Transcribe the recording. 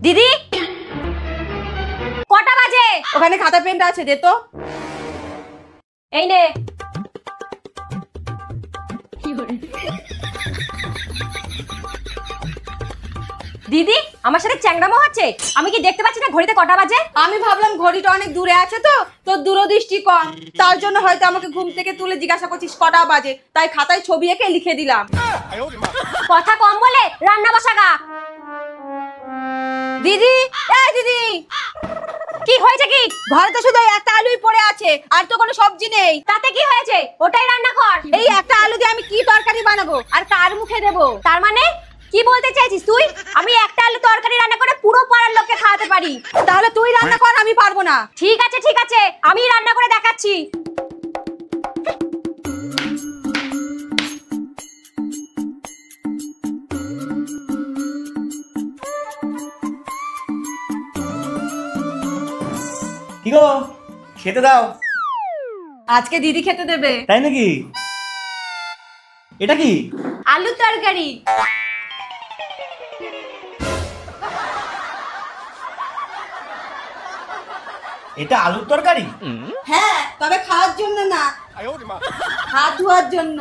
দিদি কটা বাজে? ওখানে খাতা পেনটা আছে, দে তো। এই নে। দিদি আমার সাথে চ্যাংড়ামো হচ্ছে? আমি কি দেখতে পাচ্ছি না ঘড়িতে কটা বাজে? আমি ভাবলাম ঘড়িটা অনেক দূরে আছে তো, তোর দূরদৃষ্টি কম, তার জন্য হয়তো আমাকে ঘুম থেকে তুলে জিজ্ঞাসা করছিস কটা বাজে, তাই খাতায় ছবি এঁকে লিখে দিলাম। কথা কম বলে রান্না বসাগা। দিদি, এই দিদি, কি হয়েছে কি? ঘরে তো শুধু একটা আলুই পড়ে আছে, আর তো কোনো সবজি নেই। তাতে কি হয়েছে? ওটাই রান্না কর। এই একটা আলু দিয়ে আমি কি তরকারি বানাবো, আর কার মুখে দেবো? তার মানে কি বলতে চাইছিস তুই? আমি একটা আলু তরকারি রান্না করে পুরো পাড়ার লোককে খাওয়াতে পারি। তাহলে তুই রান্না কর, আমি পারবো না। ঠিক আছে ঠিক আছে, আমি রান্না করে দেখাচ্ছি। কি গো, খেতে দাও। আজকে দিদি খেতে দেবে। তাই নাকি? এটা কি? আলু তরকারি। এটা আলুর তরকারি? হ্যাঁ, তবে খাওয়ার জন্য না, হাত ধোয়ার জন্য।